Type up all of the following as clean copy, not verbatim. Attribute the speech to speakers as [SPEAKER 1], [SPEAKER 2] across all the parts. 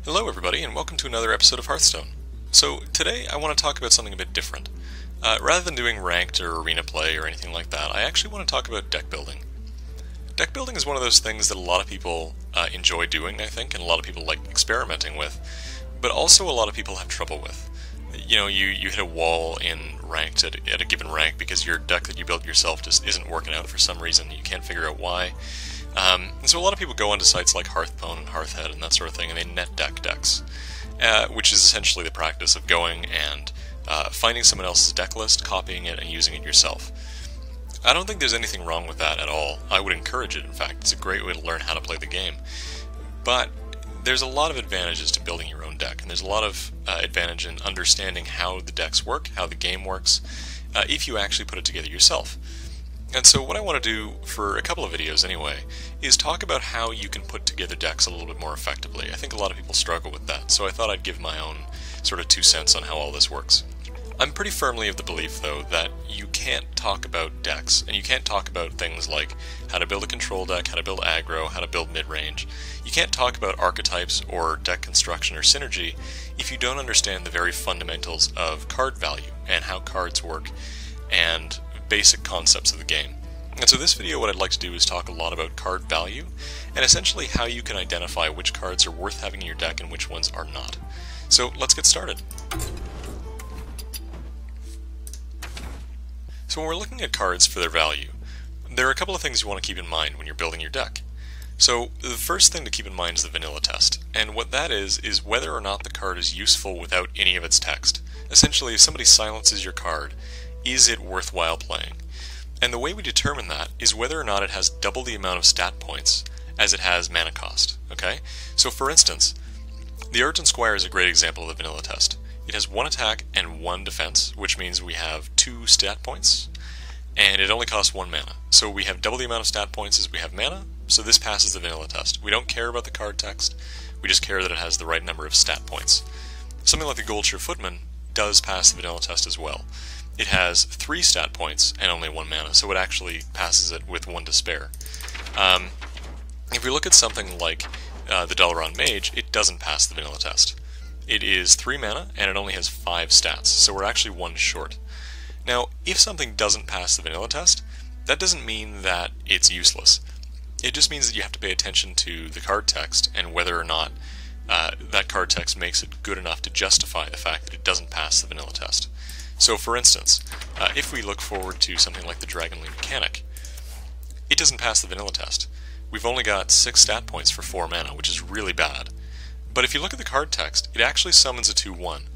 [SPEAKER 1] Hello everybody and welcome to another episode of Hearthstone. So today I want to talk about something a bit different. Rather than doing ranked or arena play or anything like that, I actually want to talk about deck building. Deck building is one of those things that a lot of people enjoy doing, I think, and a lot of people like experimenting with, but also a lot of people have trouble with. You know, you hit a wall in ranked at a given rank because your deck that you built yourself just isn't working out for some reason. You can't figure out why. And so a lot of people go onto sites like Hearthpwn and Hearthhead and that sort of thing, and they net deck decks, which is essentially the practice of going and finding someone else's deck list, copying it, and using it yourself. I don't think there's anything wrong with that at all. I would encourage it, in fact. It's a great way to learn how to play the game. But there's a lot of advantages to building your own deck, and there's a lot of advantage in understanding how the decks work, how the game works, if you actually put it together yourself. And so what I want to do for a couple of videos anyway is talk about how you can put together decks a little bit more effectively. I think a lot of people struggle with that, so I thought I'd give my own sort of 2 cents on how all this works. I'm pretty firmly of the belief, though, that you can't talk about decks, and you can't talk about things like how to build a control deck, how to build aggro, how to build mid-range. You can't talk about archetypes or deck construction or synergy if you don't understand the very fundamentals of card value and how cards work and basic concepts of the game. And so this video, what I'd like to do is talk a lot about card value and essentially how you can identify which cards are worth having in your deck and which ones are not. So let's get started. So when we're looking at cards for their value, there are a couple of things you want to keep in mind when you're building your deck. So the first thing to keep in mind is the vanilla test, and what that is whether or not the card is useful without any of its text. Essentially, if somebody silences your card, is it worthwhile playing? And the way we determine that is whether or not it has double the amount of stat points as it has mana cost. Okay? So for instance, the Urgent Squire is a great example of the vanilla test. It has 1 attack and 1 defense, which means we have 2 stat points, and it only costs 1 mana. So we have double the amount of stat points as we have mana, so this passes the vanilla test. We don't care about the card text, we just care that it has the right number of stat points. Something like the Goldshirt Footman does pass the vanilla test as well. It has 3 stat points and only 1 mana, so it actually passes it with 1 to spare. If we look at something like the Dalaran Mage, it doesn't pass the vanilla test. It is 3 mana, and it only has 5 stats, so we're actually 1 short. Now, if something doesn't pass the vanilla test, that doesn't mean that it's useless. It just means that you have to pay attention to the card text and whether or not that card text makes it good enough to justify the fact that it doesn't pass the vanilla test. So for instance, if we look forward to something like the Dragonly Mechanic, it doesn't pass the vanilla test. We've only got 6 stat points for 4 mana, which is really bad. But if you look at the card text, it actually summons a 2/1.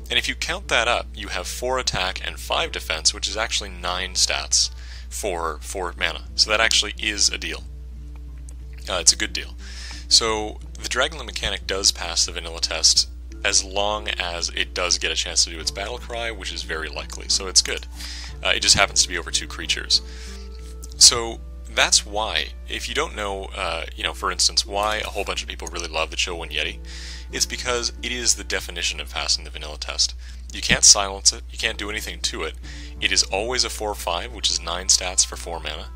[SPEAKER 1] And if you count that up, you have 4 attack and 5 defense, which is actually 9 stats for 4 mana. So that actually is a deal. It's a good deal. So the Dragonly Mechanic does pass the vanilla test as long as it does get a chance to do its battle cry, which is very likely, so it's good. It just happens to be over 2 creatures. So that's why, if you don't know, for instance, why a whole bunch of people really love the Chillwind Yeti, it's because it is the definition of passing the vanilla test. You can't silence it, you can't do anything to it. It is always a 4/5, which is 9 stats for 4 mana.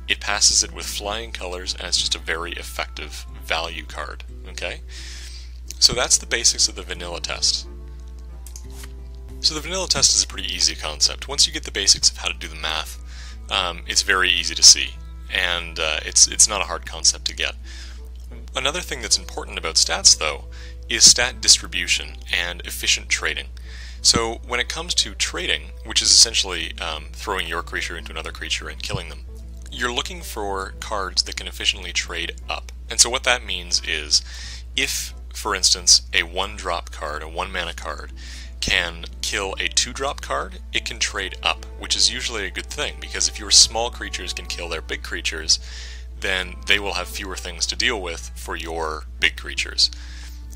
[SPEAKER 1] It passes it with flying colors, and it's just a very effective value card. Okay? So that's the basics of the vanilla test. So the vanilla test is a pretty easy concept. Once you get the basics of how to do the math, it's very easy to see, and it's not a hard concept to get. Another thing that's important about stats, though, is stat distribution and efficient trading. So when it comes to trading, which is essentially throwing your creature into another creature and killing them, you're looking for cards that can efficiently trade up. And so what that means is, if, for instance, a 1-drop card, a 1-mana card, can kill a 2-drop card, it can trade up, which is usually a good thing, because if your small creatures can kill their big creatures, then they will have fewer things to deal with for your big creatures.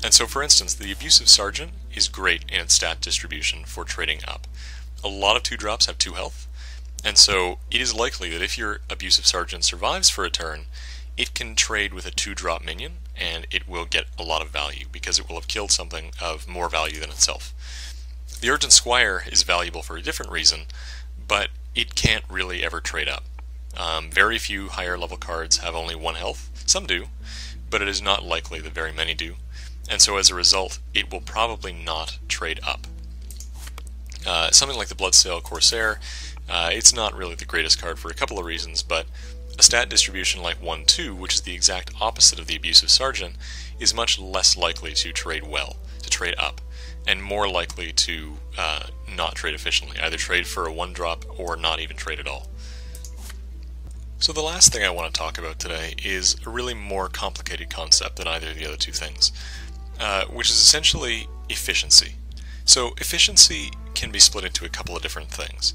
[SPEAKER 1] And so, for instance, the Abusive Sergeant is great in its stat distribution for trading up. A lot of 2-drops have 2 health, and so it is likely that if your Abusive Sergeant survives for a turn, it can trade with a 2-drop minion, and it will get a lot of value, because it will have killed something of more value than itself. The Urgent Squire is valuable for a different reason, but it can't really ever trade up. Very few higher level cards have only 1 health. Some do, but it is not likely that very many do. and so as a result, it will probably not trade up. Something like the Bloodsail Corsair, it's not really the greatest card for a couple of reasons, but a stat distribution like 1-2, which is the exact opposite of the Abusive Sergeant, is much less likely to trade well, to trade up, and more likely to not trade efficiently, either trade for a 1-drop or not even trade at all. So the last thing I want to talk about today is a really more complicated concept than either of the other two things, which is essentially efficiency. So efficiency can be split into a couple of different things.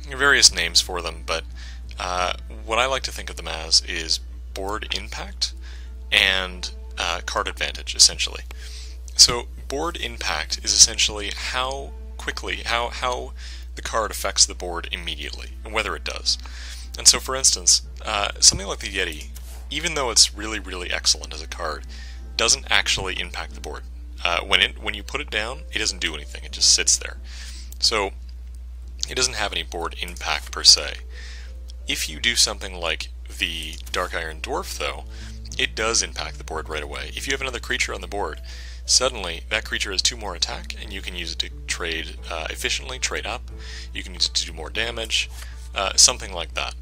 [SPEAKER 1] Various names for them, but what I like to think of them as is board impact and card advantage, essentially. So board impact is essentially how the card affects the board immediately, and whether it does. And so, for instance, something like the Yeti, even though it's really, really excellent as a card, doesn't actually impact the board. When you put it down, it doesn't do anything, it just sits there. So it doesn't have any board impact per se. If you do something like the Dark Iron Dwarf, though, it does impact the board right away. If you have another creature on the board, suddenly that creature has 2 more attack, and you can use it to trade efficiently, trade up, you can use it to do more damage, something like that.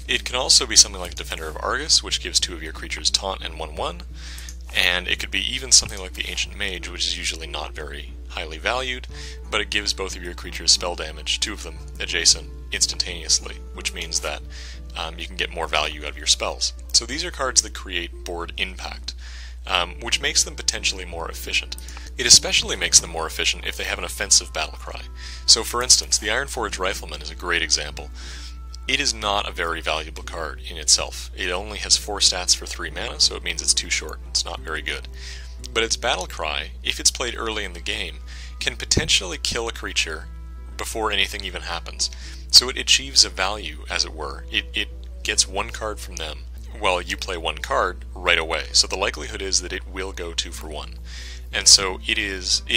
[SPEAKER 1] It can also be something like Defender of Argus, which gives 2 of your creatures taunt and 1/1, and it could be even something like the Ancient Mage, which is usually not very highly valued, but it gives both of your creatures spell damage, 2 of them adjacent, instantaneously, which means that you can get more value out of your spells. So these are cards that create board impact, which makes them potentially more efficient. It especially makes them more efficient if they have an offensive battlecry. So for instance, the Ironforge Rifleman is a great example. It is not a very valuable card in itself. It only has 4 stats for 3 mana, so it means it's too short. It's not very good. But its battlecry, if it's played early in the game, can potentially kill a creature before anything even happens. So it achieves a value, as it were. It gets 1 card from them, while you play 1 card right away. So the likelihood is that it will go 2 for 1. And so it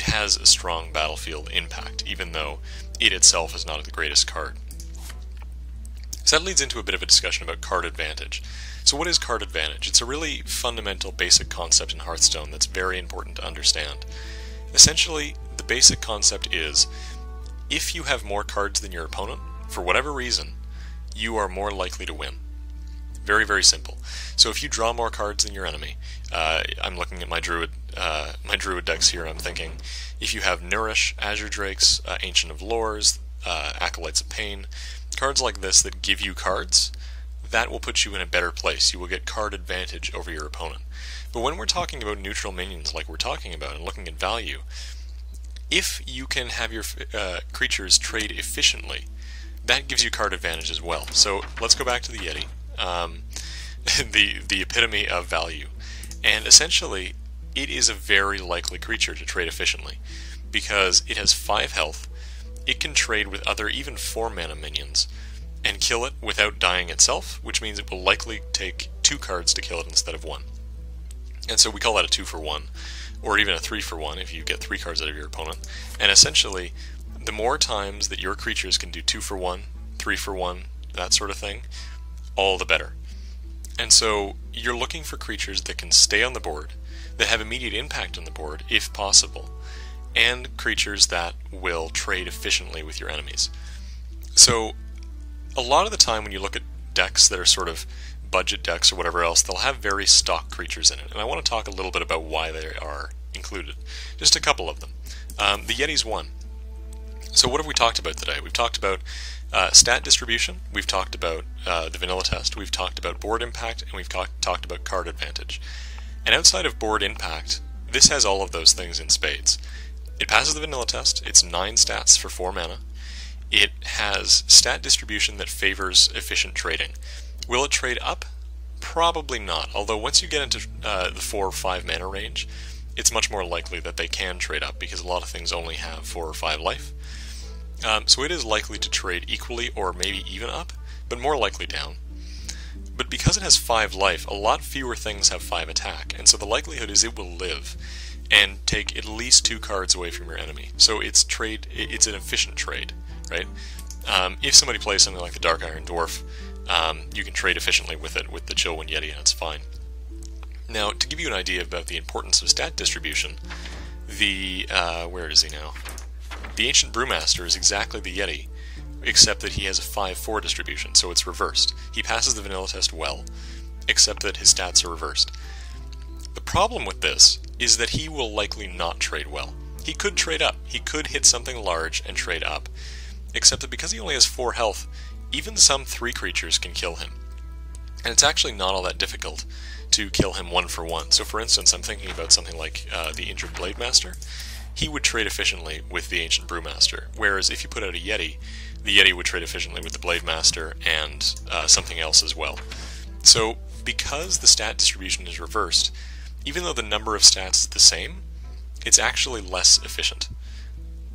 [SPEAKER 1] has a strong battlefield impact, even though it itself is not the greatest card. So that leads into a bit of a discussion about card advantage. So what is card advantage? It's a really fundamental basic concept in Hearthstone that's very important to understand. Essentially, the basic concept is, if you have more cards than your opponent, for whatever reason, you are more likely to win. Very, very simple. So if you draw more cards than your enemy, I'm looking at my druid decks here, I'm thinking, if you have Nourish, Azure Drakes, Ancient of Lores, Acolytes of Pain, cards like this that give you cards, that will put you in a better place. You will get card advantage over your opponent. But when we're talking about neutral minions like we're talking about and looking at value, if you can have your creatures trade efficiently, that gives you card advantage as well. So let's go back to the Yeti, the epitome of value. And essentially, it is a very likely creature to trade efficiently, because it has 5 health, it can trade with other even 4 mana minions, and kill it without dying itself, which means it will likely take 2 cards to kill it instead of 1. And so we call that a 2 for 1, or even a 3 for 1 if you get 3 cards out of your opponent. And essentially, the more times that your creatures can do 2 for 1, 3 for 1, that sort of thing, all the better. And so you're looking for creatures that can stay on the board, that have immediate impact on the board, if possible, and creatures that will trade efficiently with your enemies. So a lot of the time when you look at decks that are sort of budget decks or whatever else, they'll have very stock creatures in it, and I want to talk a little bit about why they are included. Just a couple of them. The Yeti's one. So what have we talked about today? We've talked about stat distribution, we've talked about the vanilla test, we've talked about board impact, and we've talked about card advantage. And outside of board impact, this has all of those things in spades. It passes the vanilla test, it's 9 stats for 4 mana. It has stat distribution that favors efficient trading. Will it trade up? Probably not, although once you get into the 4 or 5 mana range, it's much more likely that they can trade up, because a lot of things only have 4 or 5 life. So it is likely to trade equally or maybe even up, but more likely down. But because it has 5 life, a lot fewer things have 5 attack, and so the likelihood is it will live and take at least 2 cards away from your enemy. So it's an efficient trade, right? If somebody plays something like the Dark Iron Dwarf, you can trade efficiently with it with the Chillwind Yeti, and it's fine. Now, to give you an idea about the importance of stat distribution, where is he now? The Ancient Brewmaster is exactly the Yeti, except that he has a 5-4 distribution, so it's reversed. He passes the vanilla test well, except that his stats are reversed. The problem with this is that he will likely not trade well. He could trade up. He could hit something large and trade up, except that because he only has 4 health, even some 3 creatures can kill him. And it's actually not all that difficult to kill him 1-for-1. So for instance, I'm thinking about something like the Injured Blade Master. He would trade efficiently with the Ancient Brewmaster, whereas if you put out a Yeti, the Yeti would trade efficiently with the Blade Master and something else as well. So because the stat distribution is reversed, even though the number of stats is the same, it's actually less efficient.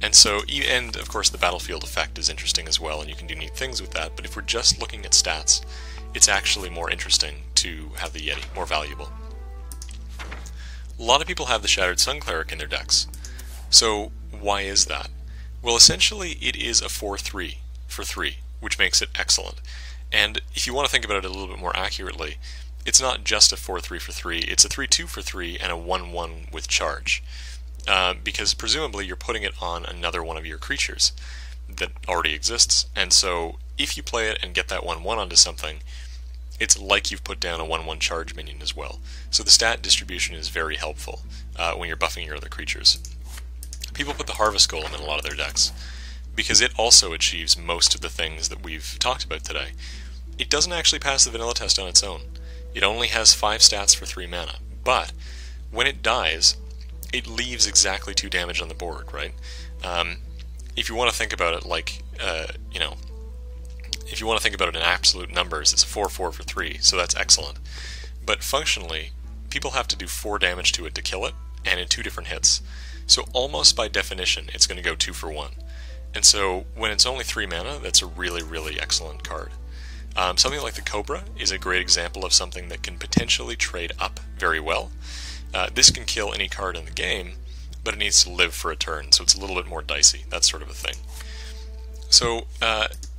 [SPEAKER 1] And so, and of course the battlefield effect is interesting as well, and you can do neat things with that, but if we're just looking at stats, it's actually more interesting to have the Yeti, more valuable. A lot of people have the Shattered Sun Cleric in their decks. So why is that? Well, essentially it is a 4-3 for 3, which makes it excellent. And if you want to think about it a little bit more accurately, it's not just a 4-3 for 3, it's a 3-2 for 3 and a 1-1 with charge. Because presumably you're putting it on another one of your creatures that already exists, and so if you play it and get that 1-1 onto something, it's like you've put down a 1-1 charge minion as well. So the stat distribution is very helpful when you're buffing your other creatures. People put the Harvest Golem in a lot of their decks, because it also achieves most of the things that we've talked about today. It doesn't actually pass the vanilla test on its own. It only has 5 stats for 3 mana, but when it dies, it leaves exactly 2 damage on the board, right? If you want to think about it like, if you want to think about it in absolute numbers, it's a 4-4 for 3, so that's excellent. But functionally, people have to do 4 damage to it to kill it, and in 2 different hits. So almost by definition, it's going to go 2 for 1. And so when it's only 3 mana, that's a really, really excellent card. Something like the Cobra is a great example of something that can potentially trade up very well. This can kill any card in the game, but it needs to live for a turn, so it's a little bit more dicey, that sort of a thing. So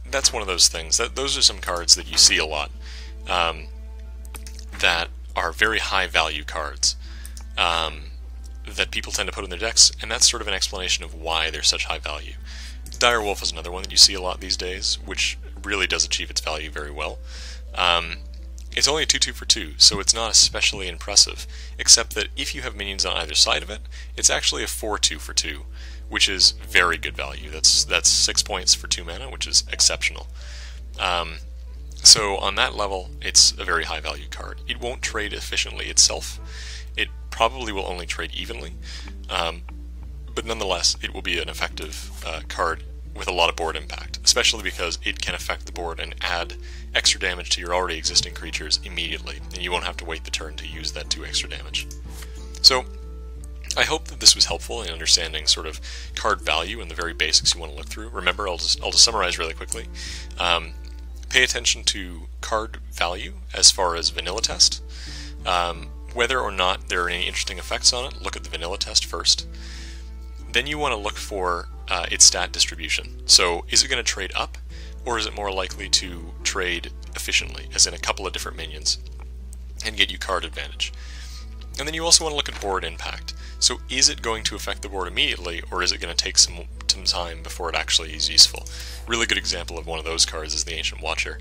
[SPEAKER 1] that's one of those things. Those are some cards that you see a lot that are very high value cards that people tend to put in their decks, and that's sort of an explanation of why they're such high value. Direwolf is another one that you see a lot these days, which really does achieve its value very well. It's only a 2-2 for 2, so it's not especially impressive, except that if you have minions on either side of it, it's actually a 4-2 for 2, which is very good value. That's 6 points for 2 mana, which is exceptional. So on that level, it's a very high value card. It won't trade efficiently itself. It probably will only trade evenly, but nonetheless, it will be an effective card with a lot of board impact, especially because it can affect the board and add extra damage to your already existing creatures immediately, and you won't have to wait the turn to use that 2 extra damage. So, I hope that this was helpful in understanding sort of card value and the very basics you want to look through. Remember, I'll just summarize really quickly. Pay attention to card value as far as vanilla test. Whether or not there are any interesting effects on it, look at the vanilla test first. Then you want to look for its stat distribution. So is it going to trade up, or is it more likely to trade efficiently, as in a couple of different minions, and get you card advantage? And then you also want to look at board impact. So is it going to affect the board immediately, or is it going to take some time before it actually is useful? Really good example of one of those cards is the Ancient Watcher.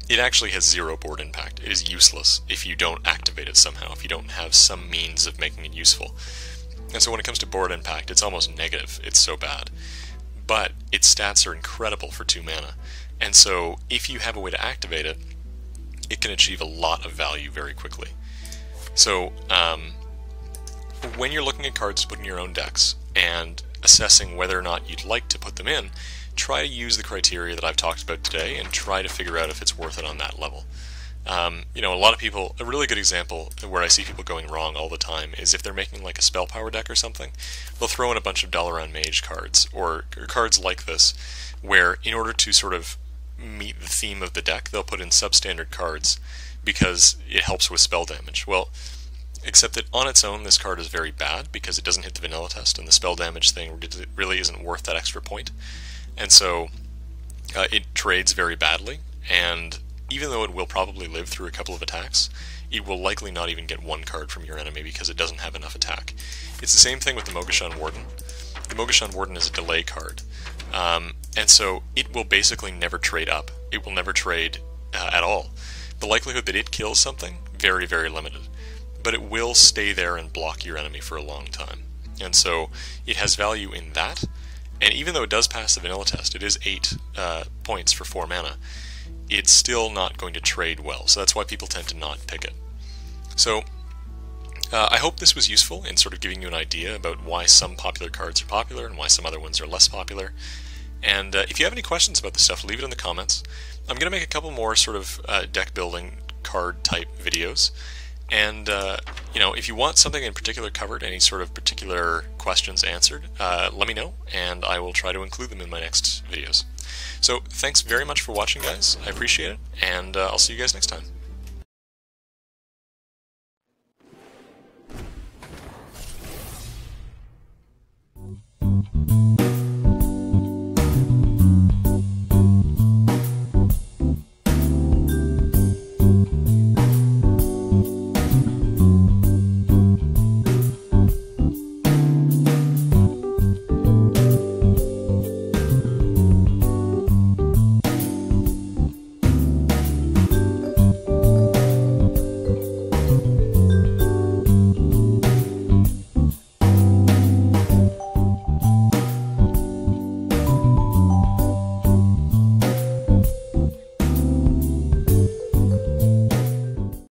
[SPEAKER 1] It actually has 0 board impact. It is useless if you don't activate it somehow, if you don't have some means of making it useful. And so when it comes to board impact, it's almost negative. It's so bad. But its stats are incredible for 2 mana. And so if you have a way to activate it, it can achieve a lot of value very quickly. So when you're looking at cards to put in your own decks and assessing whether or not you'd like to put them in, try to use the criteria that I've talked about today and try to figure out if it's worth it on that level. A lot of people, a really good example where I see people going wrong all the time is if they're making like a spell power deck or something, they'll throw in a bunch of Dalaran Mage cards, or cards like this, where in order to sort of meet the theme of the deck, they'll put in substandard cards because it helps with spell damage. Well, except that on its own this card is very bad because it doesn't hit the vanilla test, and the spell damage thing really isn't worth that extra point. And so it trades very badly, and even though it will probably live through a couple of attacks, it will likely not even get one card from your enemy because it doesn't have enough attack. It's the same thing with the Mogashan Warden. The Mogashan Warden is a delay card, and so it will basically never trade up. It will never trade at all. The likelihood that it kills something, very, very limited. But it will stay there and block your enemy for a long time. And so it has value in that, and even though it does pass the vanilla test, it is 8 points for 4 mana, it's still not going to trade well, so that's why people tend to not pick it. So I hope this was useful in sort of giving you an idea about why some popular cards are popular and why some other ones are less popular. And if you have any questions about this stuff, leave it in the comments. I'm going to make a couple more sort of deck building card type videos. And, you know, if you want something in particular covered, any sort of particular questions answered, let me know, and I will try to include them in my next videos. So, thanks very much for watching, guys. I appreciate it, and I'll see you guys next time.